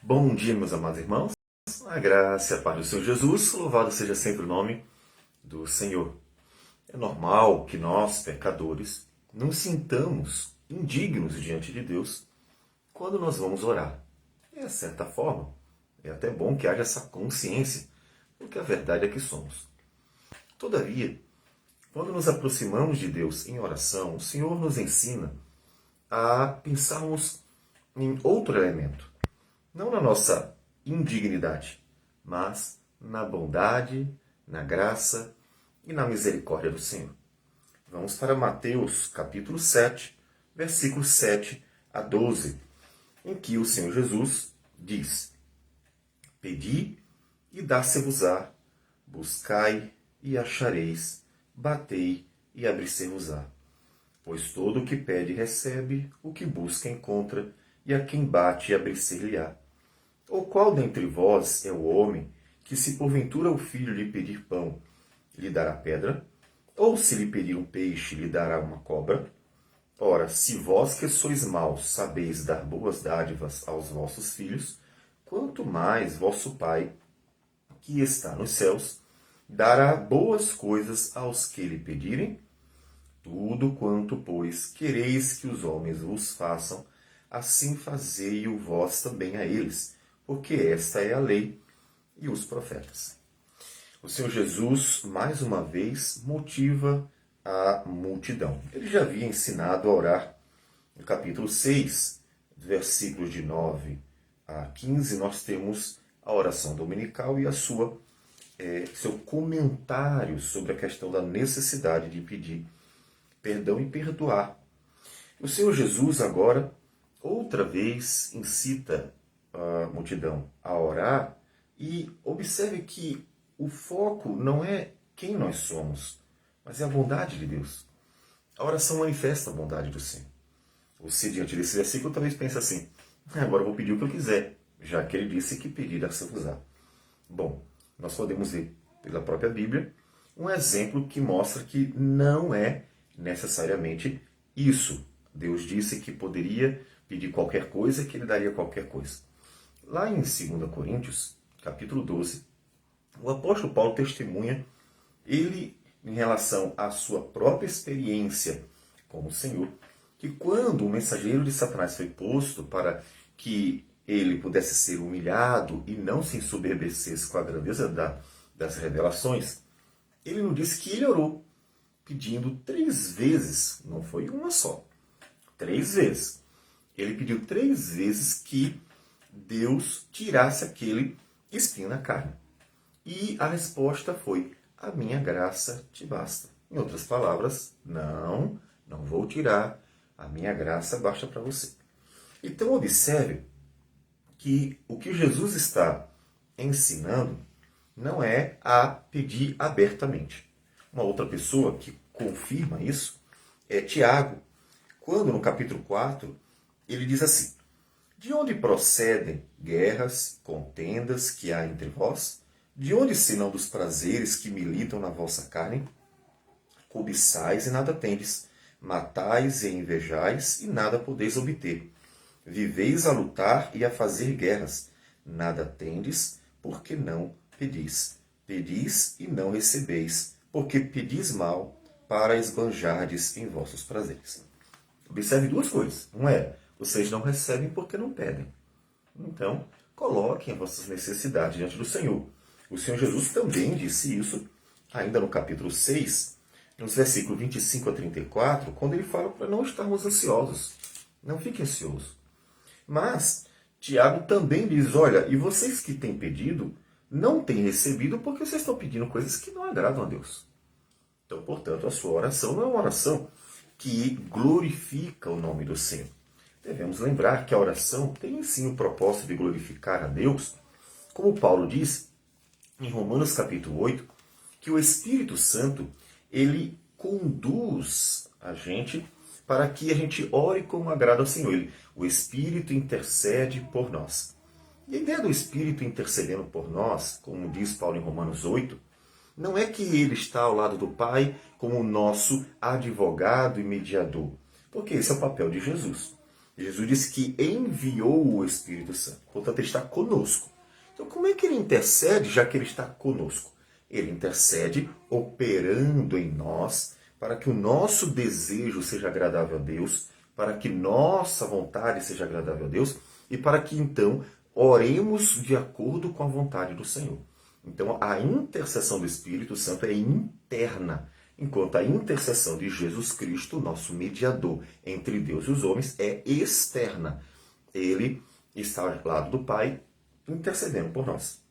Bom dia, meus amados irmãos. A graça e a paz do Senhor Jesus, louvado seja sempre o nome do Senhor. É normal que nós, pecadores, nos sintamos indignos diante de Deus quando nós vamos orar. E, de certa forma, é até bom que haja essa consciência, porque a verdade é que somos. Todavia, quando nos aproximamos de Deus em oração, o Senhor nos ensina a pensarmos em outro elemento. Não na nossa indignidade, mas na bondade, na graça e na misericórdia do Senhor. Vamos para Mateus capítulo 7, versículos 7 a 12, em que o Senhor Jesus diz: Pedi e dá-se-vos-á, buscai e achareis, batei e abri-se-vos-á. Pois todo o que pede recebe, o que busca encontra, e a quem bate abrir-se-lhe-á. Ou qual dentre vós é o homem que, se porventura o filho lhe pedir pão, lhe dará pedra? Ou se lhe pedir um peixe, lhe dará uma cobra? Ora, se vós que sois maus sabeis dar boas dádivas aos vossos filhos, quanto mais vosso Pai, que está nos céus, dará boas coisas aos que lhe pedirem? Tudo quanto, pois, quereis que os homens vos façam, assim fazei-o vós também a eles, porque esta é a lei e os profetas. O Senhor Jesus, mais uma vez, motiva a multidão. Ele já havia ensinado a orar. No capítulo 6, versículos de 9 a 15, nós temos a oração dominical e seu comentário sobre a questão da necessidade de pedir perdão e perdoar. O Senhor Jesus agora, outra vez, incita a multidão a orar e observe que o foco não é quem nós somos, mas é a bondade de Deus. A oração manifesta a bondade do Senhor. Você, diante desse versículo, talvez pense assim: agora eu vou pedir o que eu quiser, já que ele disse que pedir dá-se-vos-á. Bom, nós podemos ver pela própria Bíblia um exemplo que mostra que não é necessariamente isso. Deus disse que poderia pedir qualquer coisa, que ele daria qualquer coisa. Lá em 2 Coríntios, capítulo 12, o apóstolo Paulo testemunha, ele, em relação à sua própria experiência com o Senhor, que quando o mensageiro de Satanás foi posto para que ele pudesse ser humilhado e não se ensoberbecesse com a grandeza das revelações, ele nos disse que ele orou, pedindo 3 vezes, não foi uma só, 3 vezes. Ele pediu 3 vezes que Deus tirasse aquele espinho na carne. E a resposta foi: a minha graça te basta. Em outras palavras, não vou tirar, a minha graça basta para você. Então observe que o que Jesus está ensinando não é a pedir abertamente. Uma outra pessoa que confirma isso é Tiago, quando no capítulo 4 ele diz assim: de onde procedem guerras, contendas que há entre vós? De onde senão dos prazeres que militam na vossa carne? Cobiçais e nada tendes, matais e invejais e nada podeis obter. Viveis a lutar e a fazer guerras, nada tendes, porque não pedis. Pedis e não recebeis, porque pedis mal, para esbanjardes em vossos prazeres. Observe 2 coisas. Um é: vocês não recebem porque não pedem. Então, coloquem as vossas necessidades diante do Senhor. O Senhor Jesus também disse isso, ainda no capítulo 6, nos versículos 25 a 34, quando ele fala para não estarmos ansiosos. Não fiquem ansiosos. Mas, Tiago também diz: olha, e vocês que têm pedido, não têm recebido porque vocês estão pedindo coisas que não agradam a Deus. Então, portanto, a sua oração não é uma oração que glorifica o nome do Senhor. Devemos lembrar que a oração tem sim o propósito de glorificar a Deus, como Paulo diz em Romanos capítulo 8, que o Espírito Santo, ele conduz a gente para que a gente ore como agrada ao Senhor. O Espírito intercede por nós. E a ideia do Espírito intercedendo por nós, como diz Paulo em Romanos 8, não é que ele está ao lado do Pai como o nosso advogado e mediador, porque esse é o papel de Jesus. Jesus disse que enviou o Espírito Santo. Portanto, ele está conosco. Então, como é que ele intercede, já que ele está conosco? Ele intercede operando em nós para que o nosso desejo seja agradável a Deus, para que nossa vontade seja agradável a Deus e para que, então, oremos de acordo com a vontade do Senhor. Então, a intercessão do Espírito Santo é interna, enquanto a intercessão de Jesus Cristo, nosso mediador entre Deus e os homens, é externa. Ele está ao lado do Pai, intercedendo por nós.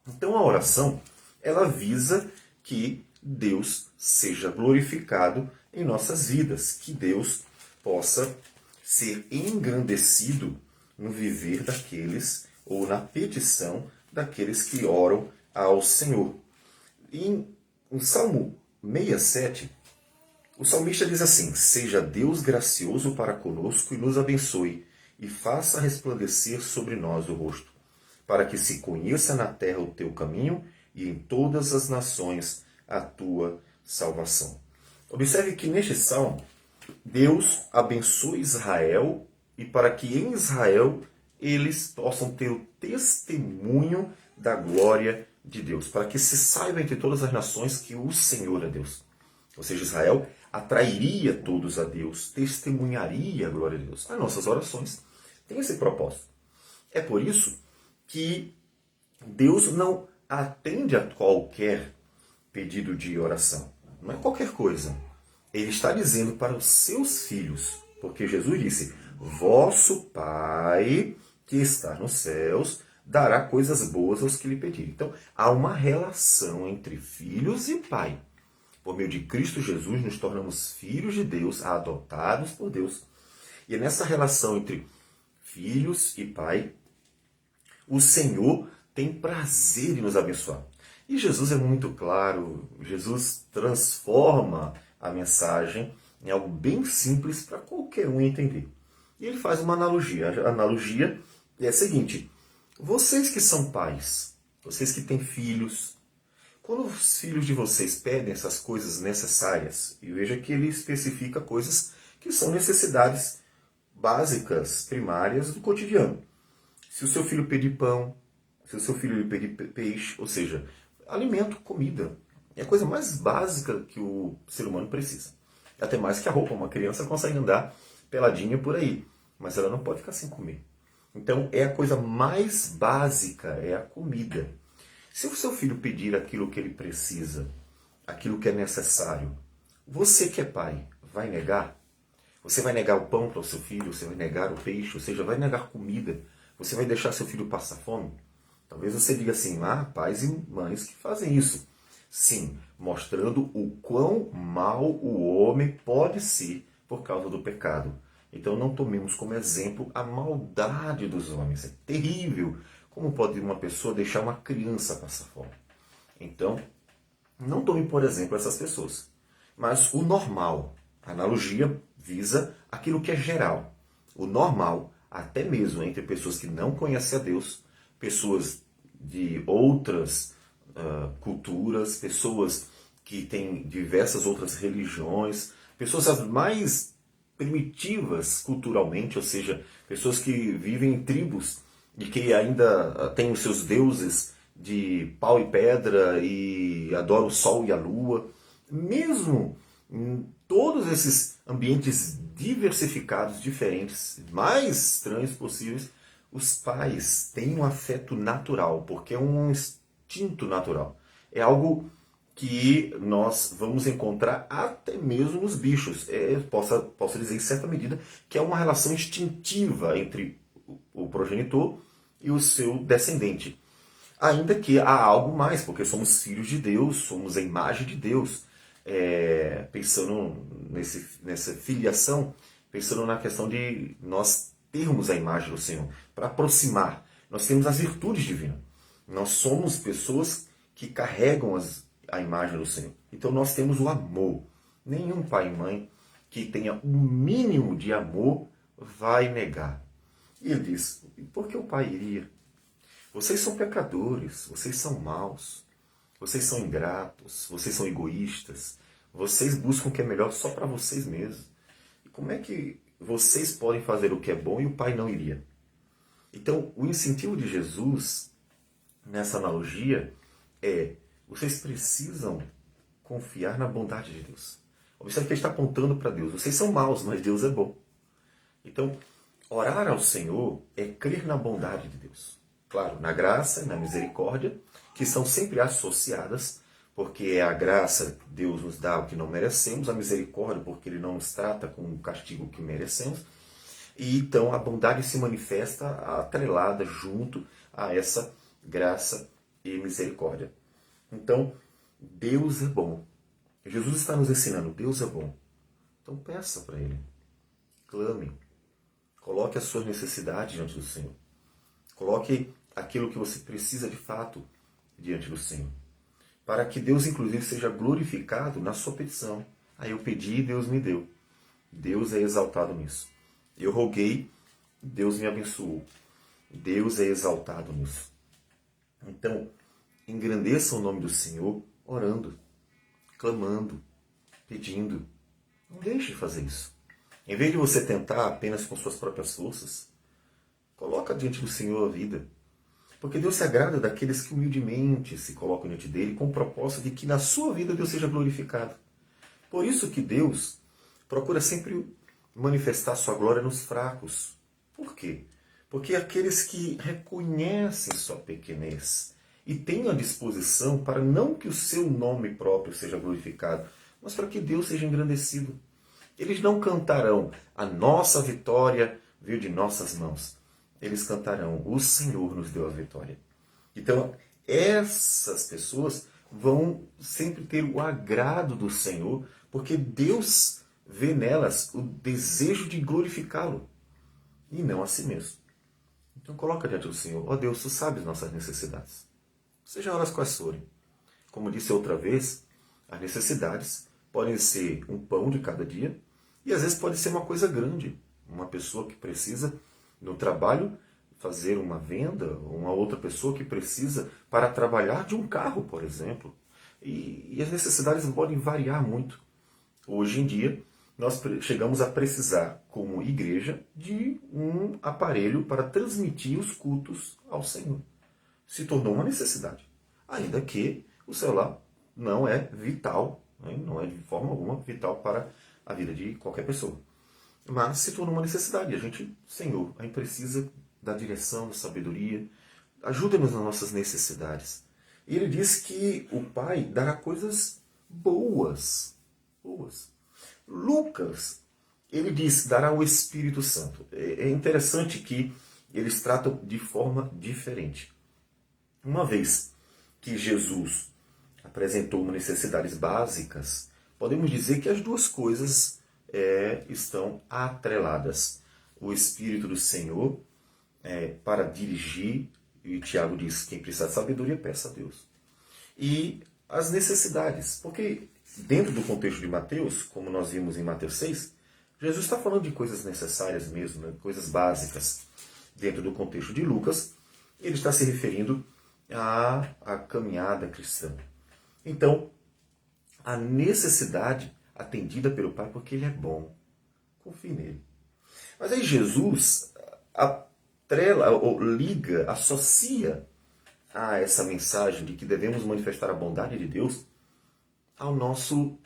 Então, a oração, ela visa que Deus seja glorificado em nossas vidas, que Deus possa ser engrandecido no viver daqueles, ou na petição daqueles que oram ao Senhor. Em Salmo 67, o salmista diz assim: seja Deus gracioso para conosco e nos abençoe, e faça resplandecer sobre nós o rosto, para que se conheça na terra o teu caminho e em todas as nações a tua salvação. Observe que neste salmo, Deus abençoa Israel e para que em Israel eles possam ter o testemunho da glória de Deus, para que se saiba entre todas as nações que o Senhor é Deus. Ou seja, Israel atrairia todos a Deus, testemunharia a glória de Deus. As nossas orações têm esse propósito. É por isso que Deus não atende a qualquer pedido de oração. Não é qualquer coisa. Ele está dizendo para os seus filhos, porque Jesus disse: vosso Pai que está nos céus dará coisas boas aos que lhe pedirem. Então, há uma relação entre filhos e pai. Por meio de Cristo Jesus, nos tornamos filhos de Deus, adotados por Deus. E é nessa relação entre filhos e pai, o Senhor tem prazer em nos abençoar. E Jesus é muito claro, Jesus transforma a mensagem em algo bem simples para qualquer um entender. E ele faz uma analogia. A analogia é a seguinte: vocês que são pais, vocês que têm filhos, quando os filhos de vocês pedem essas coisas necessárias, e veja que ele especifica coisas que são necessidades básicas, primárias do cotidiano. Se o seu filho pedir pão, se o seu filho lhe pedir peixe, ou seja, alimento, comida, é a coisa mais básica que o ser humano precisa. Até mais que a roupa. Uma criança consegue andar peladinha por aí, mas ela não pode ficar sem comer. Então, é a coisa mais básica, é a comida. Se o seu filho pedir aquilo que ele precisa, aquilo que é necessário, você que é pai, vai negar? Você vai negar o pão para o seu filho, você vai negar o peixe, ou seja, vai negar comida, você vai deixar seu filho passar fome? Talvez você diga assim: pais e mães que fazem isso. Sim, mostrando o quão mal o homem pode ser por causa do pecado. Então não tomemos como exemplo a maldade dos homens. É terrível. Como pode uma pessoa deixar uma criança passar fome? Então, não tome por exemplo essas pessoas. Mas o normal, a analogia visa aquilo que é geral. O normal, até mesmo entre pessoas que não conhecem a Deus, pessoas de outras culturas, pessoas que têm diversas outras religiões, pessoas as mais primitivas culturalmente, ou seja, pessoas que vivem em tribos e que ainda têm os seus deuses de pau e pedra e adoram o sol e a lua. Mesmo em todos esses ambientes diversificados, diferentes, mais estranhos possíveis, os pais têm um afeto natural, porque é um instinto natural. É algo que nós vamos encontrar até mesmo nos bichos. Posso dizer, em certa medida, que é uma relação instintiva entre o progenitor e o seu descendente. Ainda que há algo mais, porque somos filhos de Deus, somos a imagem de Deus. Pensando nessa filiação, pensando na questão de nós termos a imagem do Senhor, para aproximar. Nós temos as virtudes divinas. Nós somos pessoas que carregam a imagem do Senhor. Então nós temos o amor. Nenhum pai e mãe que tenha o mínimo de amor vai negar. E ele diz: por que o pai iria? Vocês são pecadores, vocês são maus, vocês são ingratos, vocês são egoístas, vocês buscam o que é melhor só para vocês mesmos. E como é que vocês podem fazer o que é bom e o Pai não iria. Então, o incentivo de Jesus, nessa analogia, é: vocês precisam confiar na bondade de Deus. Observe que ele está apontando para Deus. Vocês são maus, mas Deus é bom. Então, orar ao Senhor é crer na bondade de Deus. Claro, na graça e na misericórdia, que são sempre associadas, porque é a graça que Deus nos dá o que não merecemos, a misericórdia porque Ele não nos trata com o castigo que merecemos, e então a bondade se manifesta atrelada junto a essa graça e misericórdia. Então, Deus é bom. Jesus está nos ensinando, Deus é bom. Então peça para Ele, clame, coloque as suas necessidades diante do Senhor. Coloque aquilo que você precisa de fato diante do Senhor. Para que Deus, inclusive, seja glorificado na sua petição. Aí eu pedi e Deus me deu. Deus é exaltado nisso. Eu roguei, Deus me abençoou. Deus é exaltado nisso. Então, engrandeça o nome do Senhor orando, clamando, pedindo. Não deixe de fazer isso. Em vez de você tentar apenas com suas próprias forças, coloca diante do Senhor a vida. Porque Deus se agrada daqueles que humildemente se colocam diante dele com o propósito de que na sua vida Deus seja glorificado. Por isso que Deus procura sempre manifestar sua glória nos fracos. Por quê? Porque aqueles que reconhecem sua pequenez e têm a disposição para não que o seu nome próprio seja glorificado, mas para que Deus seja engrandecido. Eles não cantarão: a nossa vitória veio de nossas mãos. Eles cantarão: o Senhor nos deu a vitória. Então, essas pessoas vão sempre ter o agrado do Senhor, porque Deus vê nelas o desejo de glorificá-lo, e não a si mesmo. Então, coloca diante do Senhor: ó Deus, tu sabes nossas necessidades, sejam elas quais forem. Como disse outra vez, as necessidades podem ser um pão de cada dia, e às vezes pode ser uma coisa grande. Uma pessoa que precisa, no trabalho, fazer uma venda, uma outra pessoa que precisa para trabalhar de um carro, por exemplo. E as necessidades podem variar muito. Hoje em dia, nós chegamos a precisar, como igreja, de um aparelho para transmitir os cultos ao Senhor. Se tornou uma necessidade. Ainda que o celular não é vital, não é de forma alguma vital para a vida de qualquer pessoa. Mas se tornou uma necessidade. A gente, Senhor, a gente precisa da direção, da sabedoria. Ajuda-nos nas nossas necessidades. E ele diz que o Pai dará coisas boas. Lucas, ele diz, dará o Espírito Santo. É interessante que eles tratam de forma diferente. Uma vez que Jesus apresentou necessidades básicas, podemos dizer que as duas coisas estão atreladas. O Espírito do Senhor para dirigir, e Tiago diz: quem precisa de sabedoria, peça a Deus. E as necessidades, porque dentro do contexto de Mateus, como nós vimos em Mateus 6, Jesus está falando de coisas necessárias mesmo, coisas básicas. Dentro do contexto de Lucas, ele está se referindo à caminhada cristã. Então, a necessidade atendida pelo Pai, porque Ele é bom. Confie nele. Mas aí Jesus atrela, ou liga, associa a essa mensagem de que devemos manifestar a bondade de Deus ao nosso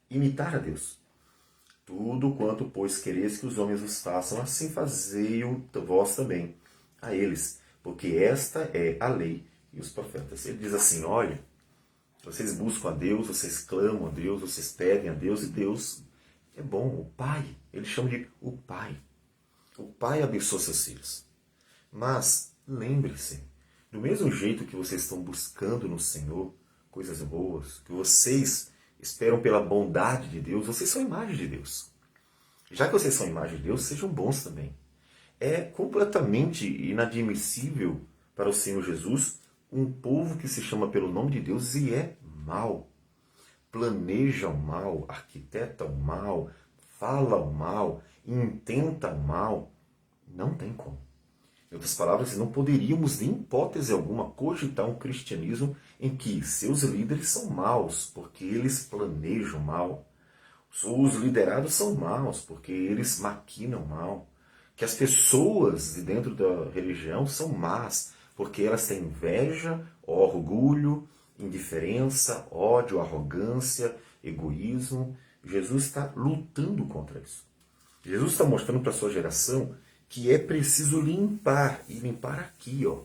imitar a Deus. Tudo quanto, pois, quereis que os homens os façam, assim fazei-o vós também a eles, porque esta é a lei e os profetas. Ele diz assim: olha, vocês buscam a Deus, vocês clamam a Deus, vocês pedem a Deus, e Deus é bom. O Pai, ele chama de o Pai. O Pai abençoa seus filhos. Mas, lembre-se, do mesmo jeito que vocês estão buscando no Senhor coisas boas, que vocês esperam pela bondade de Deus, vocês são imagem de Deus. Já que vocês são imagem de Deus, sejam bons também. É completamente inadmissível para o Senhor Jesus um povo que se chama pelo nome de Deus e é mau. Planeja o mal, arquiteta o mal, fala o mal, intenta o mal. Não tem como. Em outras palavras, não poderíamos, em hipótese alguma, cogitar um cristianismo em que seus líderes são maus, porque eles planejam mal. os liderados são maus, porque eles maquinam mal. Que as pessoas de dentro da religião são más, porque elas têm inveja, orgulho, indiferença, ódio, arrogância, egoísmo. Jesus está lutando contra isso. Jesus está mostrando para a sua geração que é preciso limpar, e limpar aqui, ó,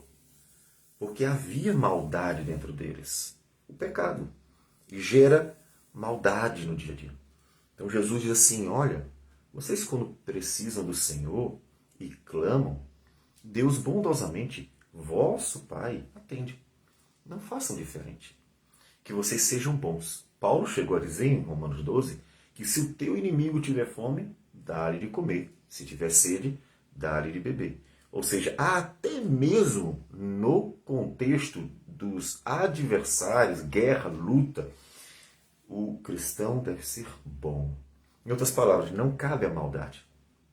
porque havia maldade dentro deles. O pecado. E gera maldade no dia a dia. Então Jesus diz assim, olha, vocês quando precisam do Senhor e clamam, Deus bondosamente, vosso Pai, atende. Não façam diferente. Que vocês sejam bons. Paulo chegou a dizer em Romanos 12 que se o teu inimigo tiver fome, dá-lhe de comer. Se tiver sede, dá-lhe de beber. Ou seja, até mesmo no contexto dos adversários, guerra, luta, o cristão deve ser bom. Em outras palavras, não cabe a maldade.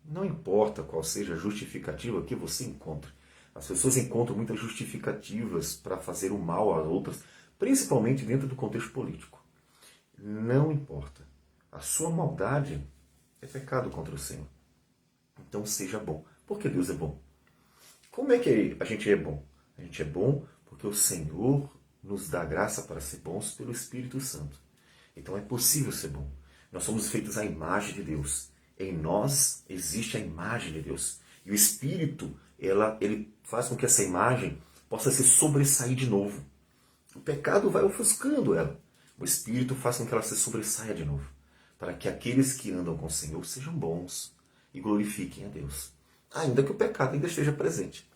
Não importa qual seja a justificativa que você encontre. As pessoas encontram muitas justificativas para fazer o mal às outras, principalmente dentro do contexto político. Não importa. A sua maldade é pecado contra o Senhor. Então seja bom, porque Deus é bom. Como é que a gente é bom? A gente é bom porque o Senhor nos dá graça para ser bons pelo Espírito Santo. Então é possível ser bom. Nós somos feitos à imagem de Deus. Em nós existe a imagem de Deus. E o Espírito, ele faz com que essa imagem possa se sobressair de novo. O pecado vai ofuscando ela. O Espírito faz com que ela se sobressaia de novo. Para que aqueles que andam com o Senhor sejam bons e glorifiquem a Deus. Ainda que o pecado ainda esteja presente,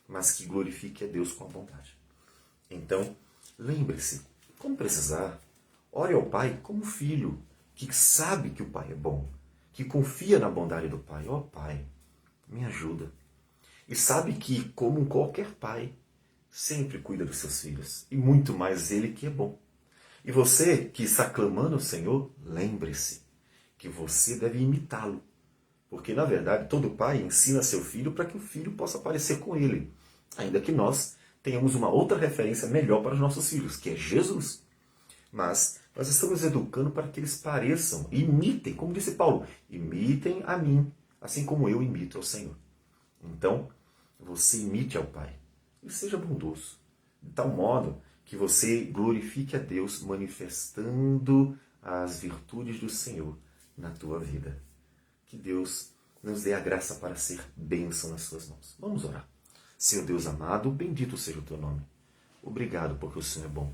mas que glorifique a Deus com a bondade. Então, lembre-se, como precisar, ore ao Pai como filho, que sabe que o Pai é bom, que confia na bondade do Pai. Ó Pai, me ajuda. E sabe que, como qualquer pai, sempre cuida dos seus filhos. E muito mais Ele que é bom. E você que está clamando ao Senhor, lembre-se que você deve imitá-lo. Porque, na verdade, todo pai ensina seu filho para que o filho possa parecer com ele. Ainda que nós tenhamos uma outra referência melhor para os nossos filhos, que é Jesus. Mas nós estamos educando para que eles pareçam, imitem, como disse Paulo, imitem a mim, assim como eu imito ao Senhor. Então, você imite ao Pai e seja bondoso, de tal modo que você glorifique a Deus manifestando as virtudes do Senhor na tua vida. Que Deus nos dê a graça para ser bênção nas suas mãos. Vamos orar. Senhor Deus amado, bendito seja o teu nome. Obrigado porque o Senhor é bom.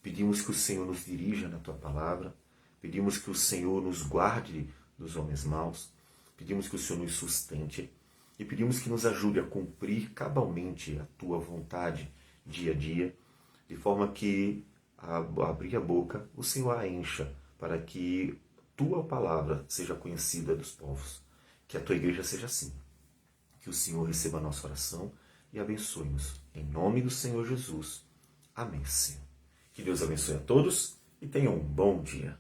Pedimos que o Senhor nos dirija na tua palavra. Pedimos que o Senhor nos guarde dos homens maus. Pedimos que o Senhor nos sustente. E pedimos que nos ajude a cumprir cabalmente a tua vontade dia a dia, de forma que, ao abrir a boca, o Senhor a encha, para que tua palavra seja conhecida dos povos. Que a tua igreja seja assim. Que o Senhor receba a nossa oração e abençoe-nos. Em nome do Senhor Jesus. Amém, Senhor. Que Deus abençoe a todos e tenham um bom dia.